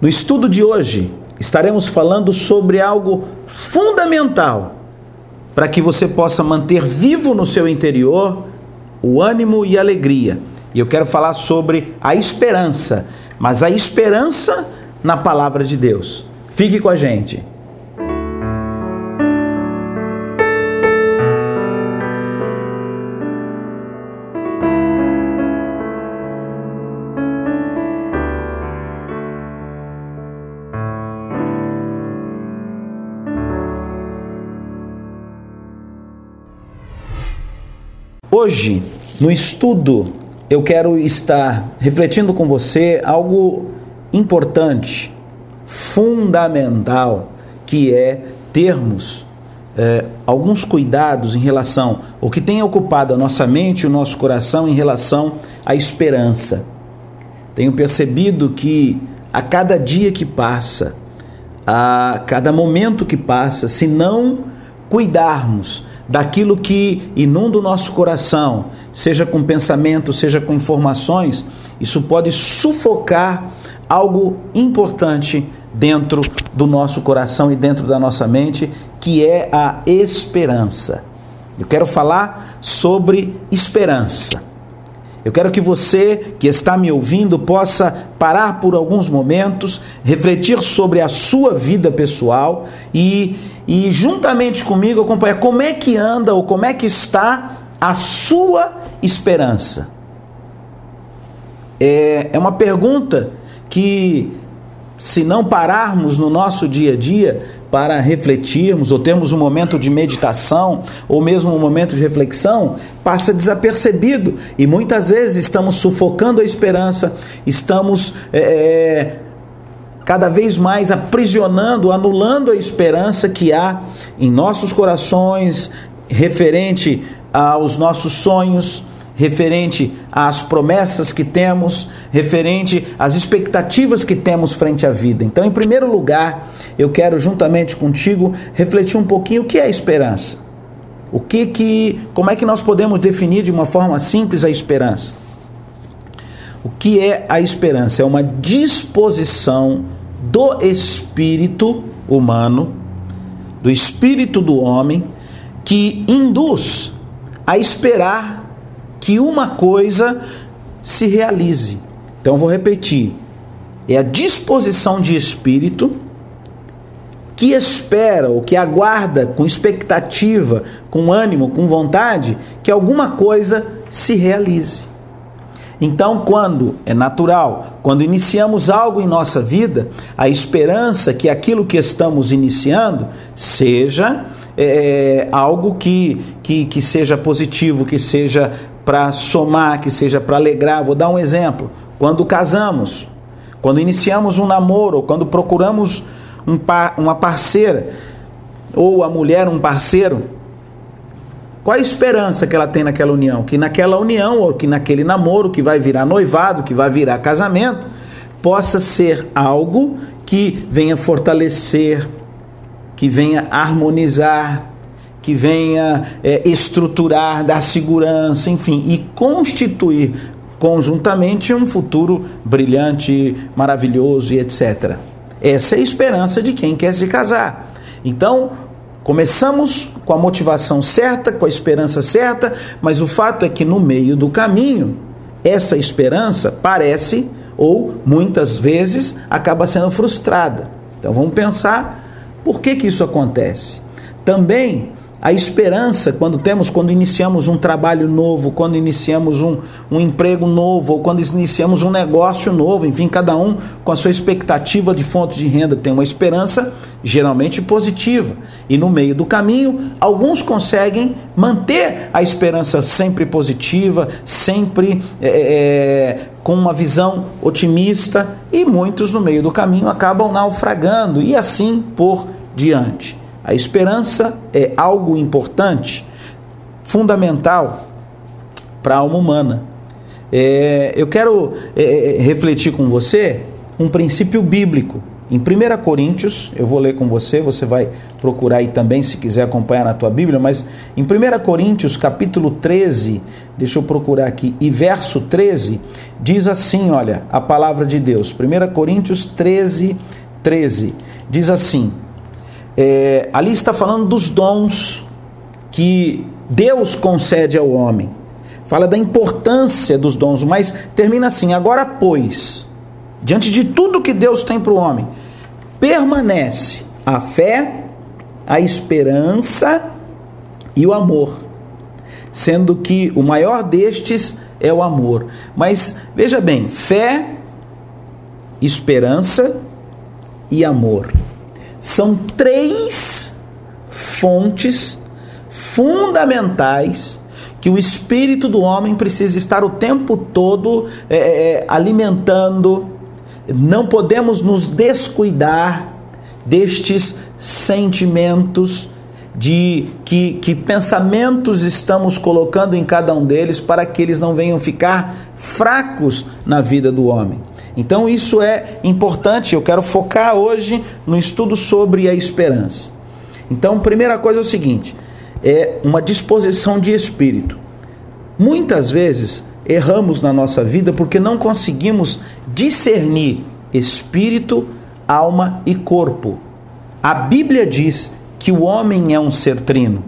No estudo de hoje, estaremos falando sobre algo fundamental para que você possa manter vivo no seu interior o ânimo e a alegria. E eu quero falar sobre a esperança, mas a esperança na palavra de Deus. Fique com a gente. Hoje, no estudo, eu quero estar refletindo com você algo importante, fundamental, que é termos alguns cuidados em relação ao que tem ocupado a nossa mente e o nosso coração em relação à esperança. Tenho percebido que a cada dia que passa, a cada momento que passa, se não cuidarmos daquilo que inunda o nosso coração, seja com pensamento, seja com informações, isso pode sufocar algo importante dentro do nosso coração e dentro da nossa mente, que é a esperança. Eu quero falar sobre esperança. Eu quero que você que está me ouvindo possa parar por alguns momentos, refletir sobre a sua vida pessoal e juntamente comigo acompanhar como é que anda ou como é que está a sua esperança. É uma pergunta que, se não pararmos no nosso dia a dia para refletirmos, ou termos um momento de meditação, ou mesmo um momento de reflexão, passa desapercebido. E muitas vezes estamos sufocando a esperança, estamos cada vez mais aprisionando, anulando a esperança que há em nossos corações, referente aos nossos sonhos, referente às promessas que temos, referente às expectativas que temos frente à vida. Então, em primeiro lugar, eu quero juntamente contigo refletir um pouquinho o que é a esperança. Como é que nós podemos definir de uma forma simples a esperança? O que é a esperança? É uma disposição do espírito humano, do espírito do homem, que induz a esperar que uma coisa se realize. Então, vou repetir. É a disposição de espírito que espera ou que aguarda com expectativa, com ânimo, com vontade, que alguma coisa se realize. Então, é natural, quando iniciamos algo em nossa vida, a esperança que aquilo que estamos iniciando seja algo que seja positivo, que seja para somar, que seja para alegrar. Vou dar um exemplo. Quando casamos, quando iniciamos um namoro, ou quando procuramos uma parceira, ou a mulher um parceiro, qual a esperança que ela tem naquela união? Que naquela união, ou que naquele namoro, que vai virar noivado, que vai virar casamento, possa ser algo que venha fortalecer, que venha harmonizar, que venha estruturar, dar segurança, enfim, e constituir conjuntamente um futuro brilhante, maravilhoso e etc. Essa é a esperança de quem quer se casar. Então, começamos com a motivação certa, com a esperança certa, mas o fato é que no meio do caminho, essa esperança parece, ou muitas vezes, acaba sendo frustrada. Então vamos pensar por que isso acontece. Também a esperança, quando iniciamos um trabalho novo, quando iniciamos um emprego novo, ou quando iniciamos um negócio novo, enfim, cada um com a sua expectativa de fonte de renda tem uma esperança geralmente positiva. E no meio do caminho, alguns conseguem manter a esperança sempre positiva, sempre com uma visão otimista, e muitos no meio do caminho acabam naufragando, e assim por diante. A esperança é algo importante, fundamental para a alma humana. Eu quero refletir com você um princípio bíblico Em 1 Coríntios, eu vou ler com você, você vai procurar aí também se quiser acompanhar na tua Bíblia, mas em 1 Coríntios capítulo 13, deixa eu procurar aqui, e verso 13, diz assim, olha, a palavra de Deus, 1 Coríntios 13, 13, diz assim, ali está falando dos dons que Deus concede ao homem, fala da importância dos dons, mas termina assim, agora pois, diante de tudo que Deus tem para o homem, permanece a fé, a esperança e o amor, sendo que o maior destes é o amor. Mas veja bem, fé, esperança e amor são 3 fontes fundamentais que o espírito do homem precisa estar o tempo todo alimentando. Não podemos nos descuidar destes sentimentos, de que pensamentos estamos colocando em cada um deles para que eles não venham ficar fracos na vida do homem. Então isso é importante, eu quero focar hoje no estudo sobre a esperança. Então, primeira coisa é o seguinte, é uma disposição de espírito. Muitas vezes erramos na nossa vida porque não conseguimos discernir espírito, alma e corpo. A Bíblia diz que o homem é um ser trino.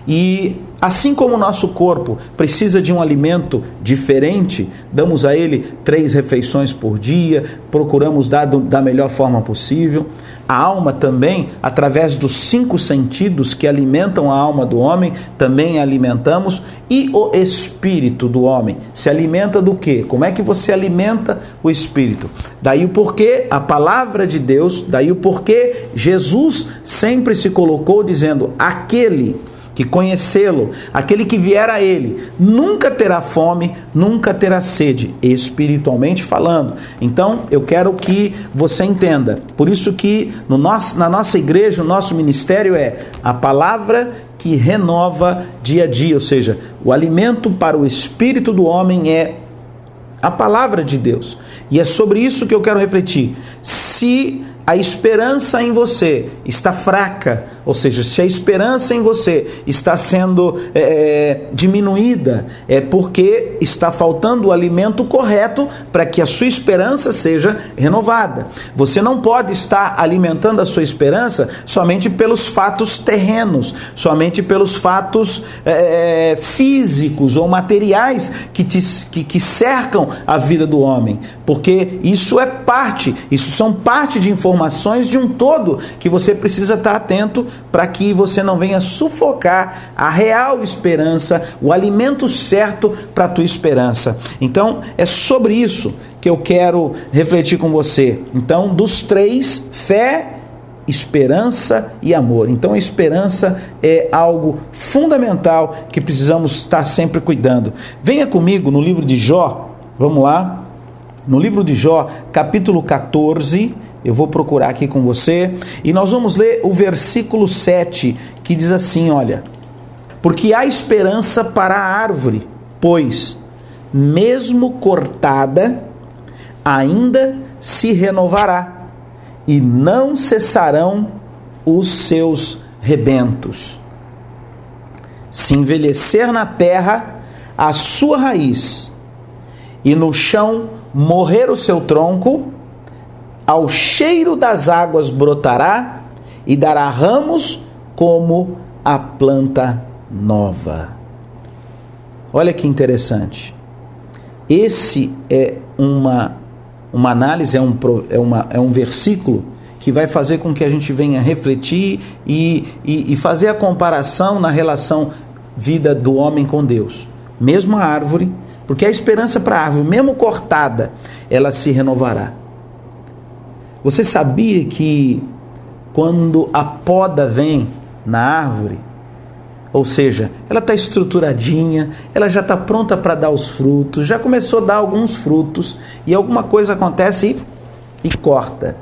E assim como o nosso corpo precisa de um alimento diferente, damos a ele 3 refeições por dia, procuramos dar da melhor forma possível. A alma também, através dos 5 sentidos que alimentam a alma do homem, também alimentamos. E o espírito do homem se alimenta do quê? Como é que você alimenta o espírito? Daí o porquê a palavra de Deus, daí o porquê Jesus sempre se colocou dizendo, aquele que conhecê-lo, aquele que vier a ele, nunca terá fome, nunca terá sede, espiritualmente falando. Então, eu quero que você entenda. Por isso que na nossa igreja, o nosso ministério é a palavra que renova dia a dia, ou seja, o alimento para o espírito do homem é a palavra de Deus. E é sobre isso que eu quero refletir. Se a esperança em você está fraca, ou seja, se a esperança em você está sendo diminuída, é porque está faltando o alimento correto para que a sua esperança seja renovada. Você não pode estar alimentando a sua esperança somente pelos fatos terrenos, somente pelos fatos físicos ou materiais que cercam a vida do homem, porque isso são parte de informações de um todo que você precisa estar atento para que você não venha sufocar a real esperança, o alimento certo para a tua esperança. Então, é sobre isso que eu quero refletir com você. Então, dos 3, fé, esperança e amor. Então, a esperança é algo fundamental que precisamos estar sempre cuidando. Venha comigo no livro de Jó, vamos lá, no livro de Jó, capítulo 14, eu vou procurar aqui com você, e nós vamos ler o versículo 7, que diz assim, olha, porque há esperança para a árvore, pois, mesmo cortada, ainda se renovará, e não cessarão os seus rebentos. Se envelhecer na terra a sua raiz, e no chão morrer o seu tronco, ao cheiro das águas brotará e dará ramos como a planta nova. Olha que interessante. Esse é uma análise, é um versículo que vai fazer com que a gente venha refletir e fazer a comparação na relação vida do homem com Deus. Mesmo a árvore, porque a esperança para a árvore, mesmo cortada, ela se renovará. Você sabia que quando a poda vem na árvore, ou seja, ela está estruturadinha, ela já está pronta para dar os frutos, já começou a dar alguns frutos, e alguma coisa acontece e corta.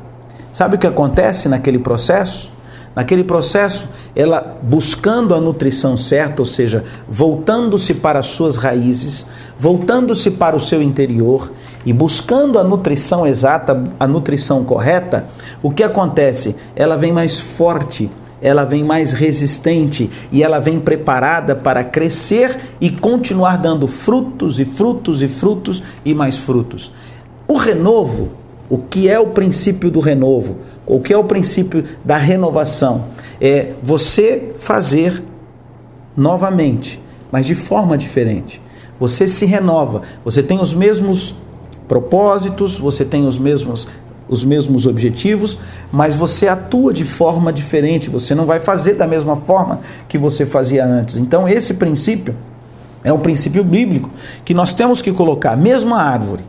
Sabe o que acontece naquele processo? Naquele processo, ela buscando a nutrição certa, ou seja, voltando-se para as suas raízes, voltando-se para o seu interior, e buscando a nutrição exata, a nutrição correta, o que acontece? Ela vem mais forte, ela vem mais resistente e ela vem preparada para crescer e continuar dando frutos e frutos e frutos e mais frutos. O renovo, o que é o princípio do renovo? O que é o princípio da renovação? É você fazer novamente, mas de forma diferente. Você se renova, você tem os mesmos propósitos, você tem os mesmos objetivos, mas você atua de forma diferente, você não vai fazer da mesma forma que você fazia antes. Então esse princípio é um princípio bíblico que nós temos que colocar. Mesmo a árvore,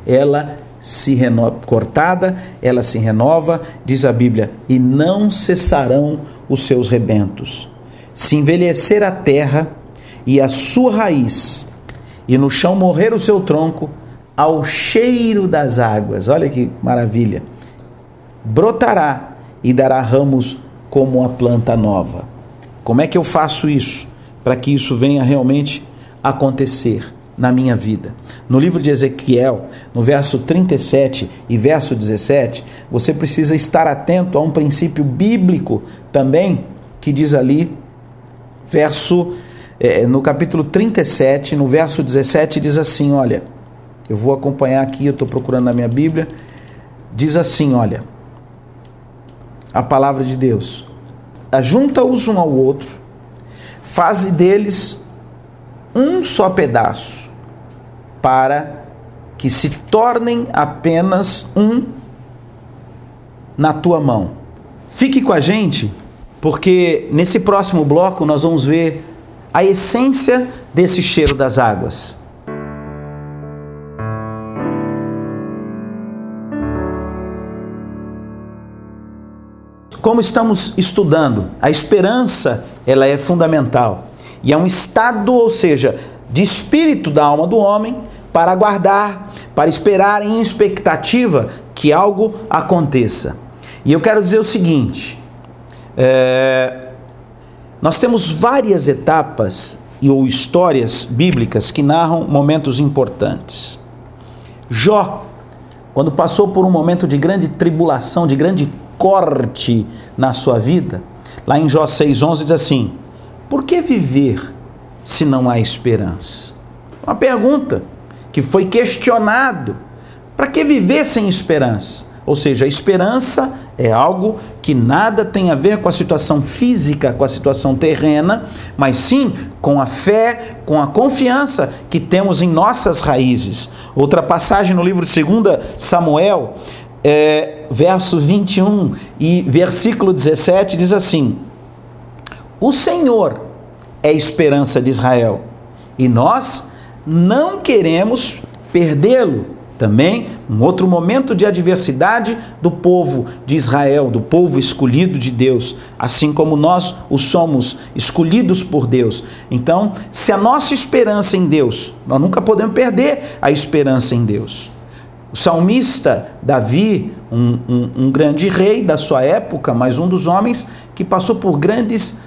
ela se renova, cortada, ela se renova, diz a Bíblia, e não cessarão os seus rebentos. Se envelhecer a terra e a sua raiz, e no chão morrer o seu tronco, ao cheiro das águas, olha que maravilha, brotará e dará ramos como a planta nova. Como é que eu faço isso? Para que isso venha realmente acontecer na minha vida. No livro de Ezequiel, no verso 37 e verso 17, você precisa estar atento a um princípio bíblico também, que diz ali, no capítulo 37, no verso 17, diz assim, olha, eu vou acompanhar aqui, eu estou procurando na minha Bíblia, diz assim, olha, a palavra de Deus, ajunta-os um ao outro, faze deles um só pedaço, para que se tornem apenas um na tua mão. Fique com a gente, porque nesse próximo bloco nós vamos ver a essência desse cheiro das águas. Como estamos estudando, a esperança, ela é fundamental. E é um estado, ou seja, de espírito da alma do homem, para aguardar, para esperar em expectativa que algo aconteça. E eu quero dizer o seguinte, nós temos várias etapas ou histórias bíblicas que narram momentos importantes. Jó, quando passou por um momento de grande tribulação, de grande corte na sua vida, lá em Jó 6,11 diz assim, por que viver se não há esperança? Uma pergunta que foi questionado, para que viver sem esperança? Ou seja, a esperança é algo que nada tem a ver com a situação física, com a situação terrena, mas sim com a fé, com a confiança que temos em nossas raízes. Outra passagem no livro de 2 Samuel, verso 21 e versículo 17, diz assim, o Senhor é a esperança de Israel, e nós não queremos perdê-lo. Também um outro momento de adversidade do povo de Israel, do povo escolhido de Deus, assim como nós os somos escolhidos por Deus. Então, se a nossa esperança em Deus, nós nunca podemos perder a esperança em Deus. O salmista Davi, um grande rei da sua época, mas um dos homens que passou por grandes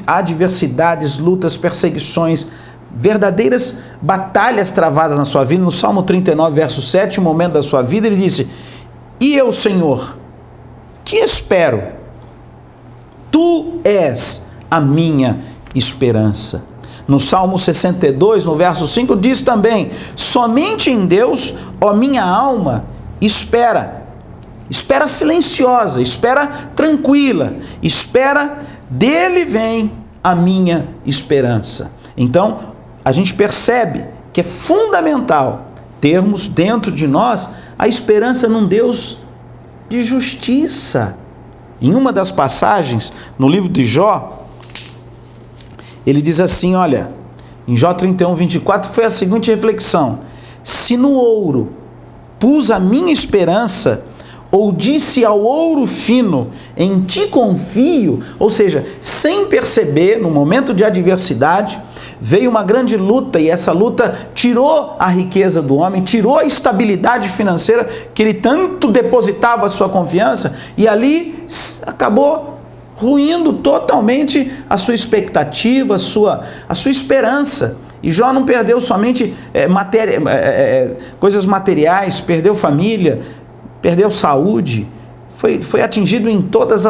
adversidades, lutas, perseguições, verdadeiras batalhas travadas na sua vida. No Salmo 39, verso 7, um momento da sua vida, ele disse, e eu, Senhor, que espero? Tu és a minha esperança. No Salmo 62, no verso 5, diz também, somente em Deus, ó minha alma, espera. Espera silenciosa, espera tranquila, espera, dele vem a minha esperança. Então, a gente percebe que é fundamental termos dentro de nós a esperança num Deus de justiça. Em uma das passagens, no livro de Jó, ele diz assim, olha, em Jó 31, 24, foi a seguinte reflexão, se no ouro pus a minha esperança, ou disse ao ouro fino, em ti confio, ou seja, sem perceber, no momento de adversidade, veio uma grande luta, e essa luta tirou a riqueza do homem, tirou a estabilidade financeira que ele tanto depositava a sua confiança, e ali acabou ruindo totalmente a sua expectativa, a sua esperança. E Jó não perdeu somente coisas materiais, perdeu família, perdeu saúde, foi atingido em todas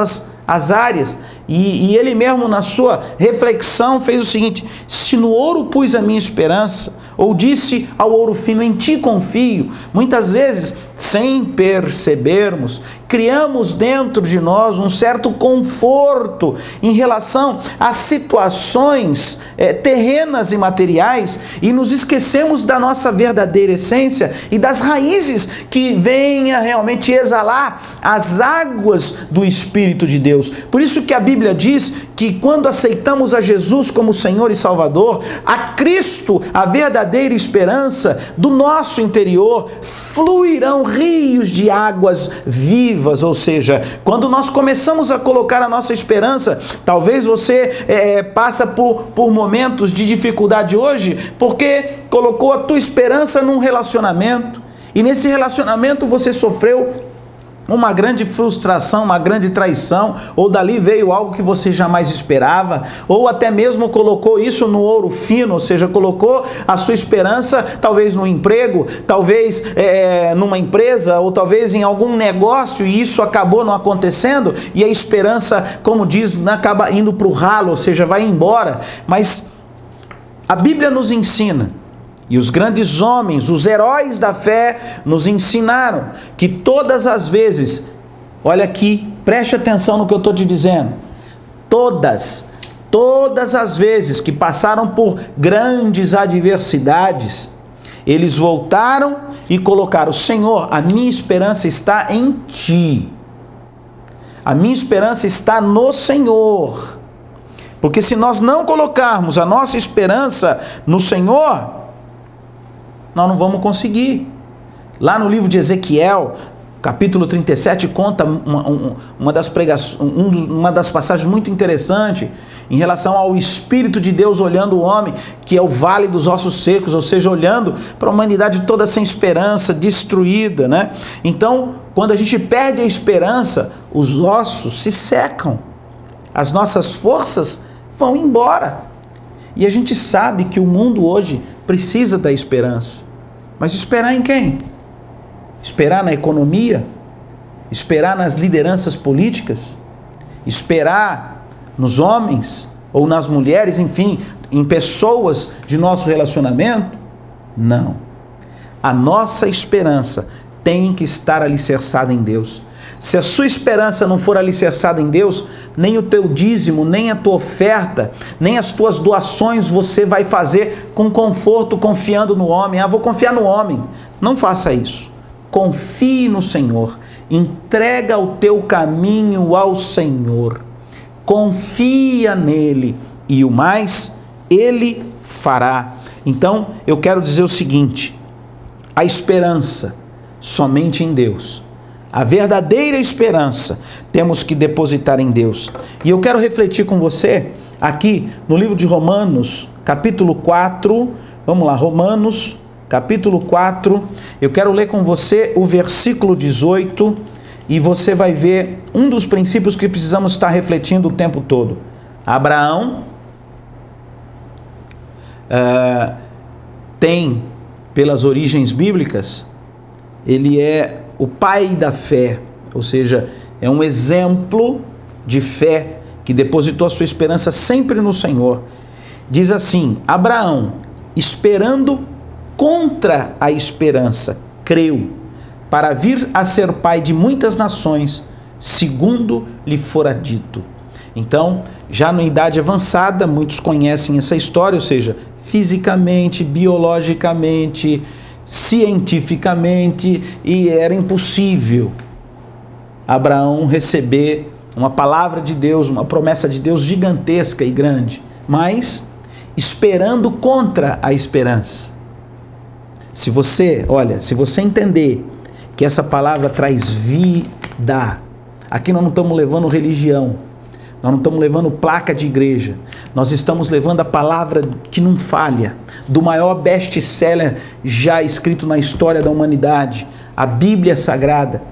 as áreas. E ele mesmo, na sua reflexão, fez o seguinte: se no ouro pus a minha esperança, ou disse ao ouro fino, em ti confio. Muitas vezes, sem percebermos, criamos dentro de nós um certo conforto em relação às situações terrenas e materiais, e nos esquecemos da nossa verdadeira essência e das raízes que venha realmente exalar as águas do Espírito de Deus. Por isso que a Bíblia diz que quando aceitamos a Jesus como Senhor e Salvador, a Cristo, a verdadeira esperança, do nosso interior fluirão rios de águas vivas. Ou seja, quando nós começamos a colocar a nossa esperança, talvez você passa por momentos de dificuldade hoje, porque colocou a tua esperança num relacionamento, e nesse relacionamento você sofreu uma grande frustração, uma grande traição, ou dali veio algo que você jamais esperava, ou até mesmo colocou isso no ouro fino, ou seja, colocou a sua esperança talvez no emprego, talvez numa empresa, ou talvez em algum negócio, e isso acabou não acontecendo, e a esperança, como diz, acaba indo para o ralo, ou seja, vai embora. Mas a Bíblia nos ensina, e os grandes homens, os heróis da fé, nos ensinaram que todas as vezes, olha aqui, preste atenção no que eu estou te dizendo, todas as vezes que passaram por grandes adversidades, eles voltaram e colocaram: Senhor, a minha esperança está em Ti, a minha esperança está no Senhor, porque se nós não colocarmos a nossa esperança no Senhor, nós não vamos conseguir. Lá no livro de Ezequiel, capítulo 37, conta uma das passagens muito interessantes em relação ao Espírito de Deus olhando o homem, que é o vale dos ossos secos, ou seja, olhando para a humanidade toda sem esperança, destruída, né? Então, quando a gente perde a esperança, os ossos se secam, as nossas forças vão embora. E a gente sabe que o mundo hoje precisa da esperança. Mas esperar em quem? Esperar na economia? Esperar nas lideranças políticas? Esperar nos homens ou nas mulheres, enfim, em pessoas de nosso relacionamento? Não. A nossa esperança tem que estar alicerçada em Deus. Se a sua esperança não for alicerçada em Deus, nem o teu dízimo, nem a tua oferta, nem as tuas doações você vai fazer com conforto, confiando no homem. Ah, vou confiar no homem. Não faça isso. Confie no Senhor. Entrega o teu caminho ao Senhor. Confia nele e o mais Ele fará. Então, eu quero dizer o seguinte: a esperança somente em Deus. A verdadeira esperança temos que depositar em Deus. E eu quero refletir com você aqui no livro de Romanos, capítulo 4. Vamos lá, Romanos, capítulo 4. Eu quero ler com você o versículo 18 e você vai ver um dos princípios que precisamos estar refletindo o tempo todo. Abraão tem, pelas origens bíblicas, ele é o pai da fé, ou seja, é um exemplo de fé que depositou a sua esperança sempre no Senhor. Diz assim: Abraão, esperando contra a esperança, creu, para vir a ser pai de muitas nações, segundo lhe fora dito. Então, já na idade avançada, muitos conhecem essa história, ou seja, fisicamente, biologicamente, cientificamente, e era impossível Abraão receber uma palavra de Deus, uma promessa de Deus gigantesca e grande, mas esperando contra a esperança. Se você entender que essa palavra traz vida, aqui nós não estamos levando religião, nós não estamos levando placa de igreja, nós estamos levando a palavra que não falha, do maior best-seller já escrito na história da humanidade, a Bíblia Sagrada.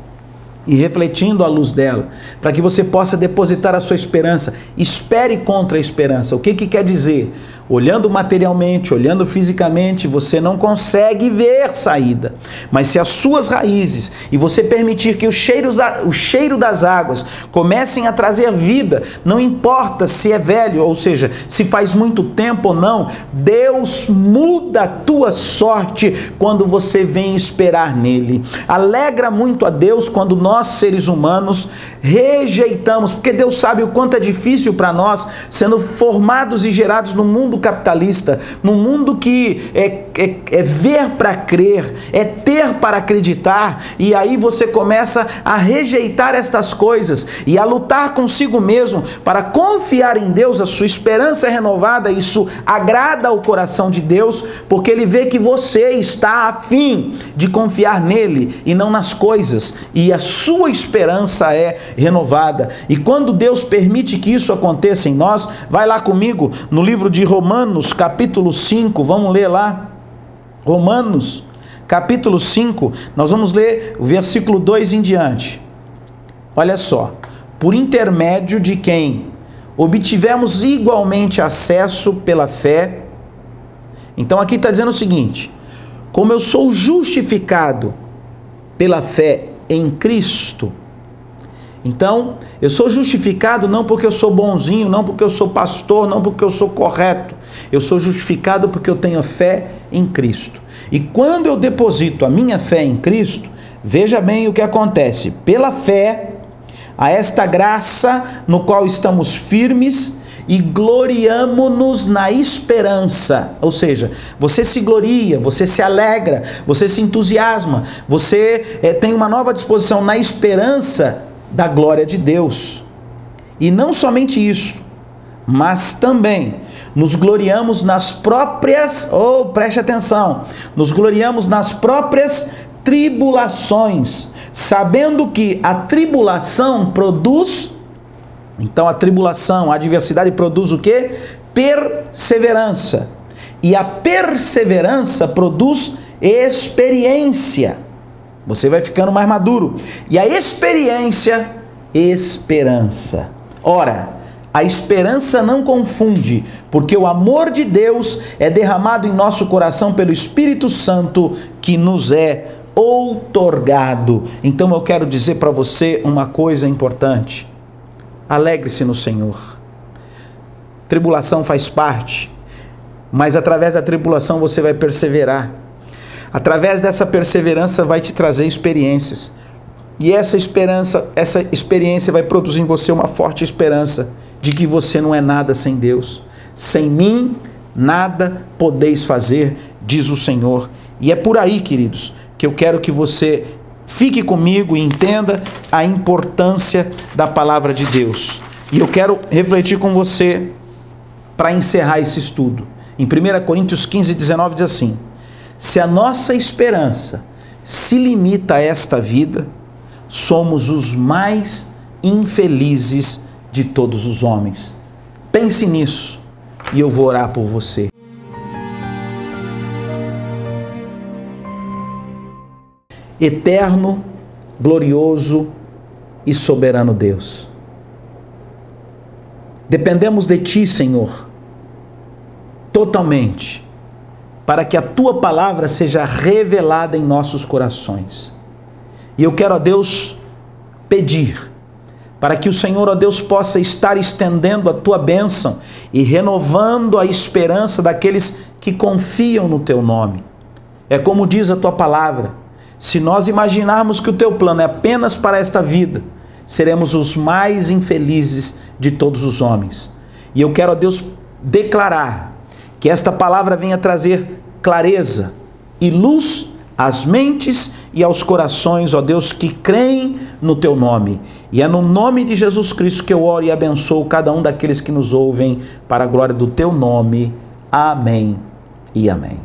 e refletindo a luz dela, para que você possa depositar a sua esperança. Espere contra a esperança. O que quer dizer? Olhando materialmente, olhando fisicamente, você não consegue ver saída. Mas se as suas raízes e você permitir que o cheiro das águas comecem a trazer vida, não importa se é velho, ou seja, se faz muito tempo ou não, Deus muda a tua sorte quando você vem esperar nele. Alegra muito a Deus quando nós, seres humanos, rejeitamos, porque Deus sabe o quanto é difícil para nós, sendo formados e gerados no mundo capitalista, num mundo que é ver para crer, é ter para acreditar, e aí você começa a rejeitar estas coisas e a lutar consigo mesmo para confiar em Deus. A sua esperança é renovada. Isso agrada ao coração de Deus, porque Ele vê que você está a fim de confiar nele e não nas coisas, e a sua esperança é renovada. E quando Deus permite que isso aconteça em nós, vai lá comigo no livro de Romanos, capítulo 5, vamos ler lá, Romanos, capítulo 5, nós vamos ler o versículo 2 em diante. Olha só: por intermédio de quem obtivemos igualmente acesso pela fé. Então aqui está dizendo o seguinte: como eu sou justificado pela fé em Cristo. Então, eu sou justificado não porque eu sou bonzinho, não porque eu sou pastor, não porque eu sou correto. Eu sou justificado porque eu tenho fé em Cristo. E quando eu deposito a minha fé em Cristo, veja bem o que acontece. Pela fé, a esta graça no qual estamos firmes e gloriamo-nos na esperança. Ou seja, você se gloria, você se alegra, você se entusiasma, você tem uma nova disposição na esperança da glória de Deus. E não somente isso, mas também nos gloriamos nas próprias, preste atenção, nos gloriamos nas próprias tribulações, sabendo que a tribulação produz, então a tribulação, a adversidade produz o quê? Perseverança. E a perseverança produz experiência. Você vai ficando mais maduro. E a experiência, esperança. Ora, a esperança não confunde, porque o amor de Deus é derramado em nosso coração pelo Espírito Santo que nos é outorgado. Então eu quero dizer para você uma coisa importante: alegre-se no Senhor. Tribulação faz parte, mas através da tribulação você vai perseverar. Através dessa perseverança vai te trazer experiências. E essa experiência vai produzir em você uma forte esperança de que você não é nada sem Deus. Sem mim, nada podeis fazer, diz o Senhor. E é por aí, queridos, que eu quero que você fique comigo e entenda a importância da palavra de Deus. E eu quero refletir com você para encerrar esse estudo. Em 1 Coríntios 15, 19 diz assim: se a nossa esperança se limita a esta vida, somos os mais infelizes de todos os homens. Pense nisso e eu vou orar por você. Eterno, glorioso e soberano Deus, dependemos de Ti, Senhor, totalmente, para que a Tua palavra seja revelada em nossos corações. E eu quero a Deus pedir para que o Senhor, ó Deus, possa estar estendendo a Tua bênção e renovando a esperança daqueles que confiam no Teu nome. É como diz a Tua palavra: se nós imaginarmos que o Teu plano é apenas para esta vida, seremos os mais infelizes de todos os homens. E eu quero, ó Deus, declarar que esta palavra venha trazer clareza e luz às mentes e aos corações, ó Deus, que creem no Teu nome. E é no nome de Jesus Cristo que eu oro e abençoo cada um daqueles que nos ouvem, para a glória do Teu nome. Amém e amém.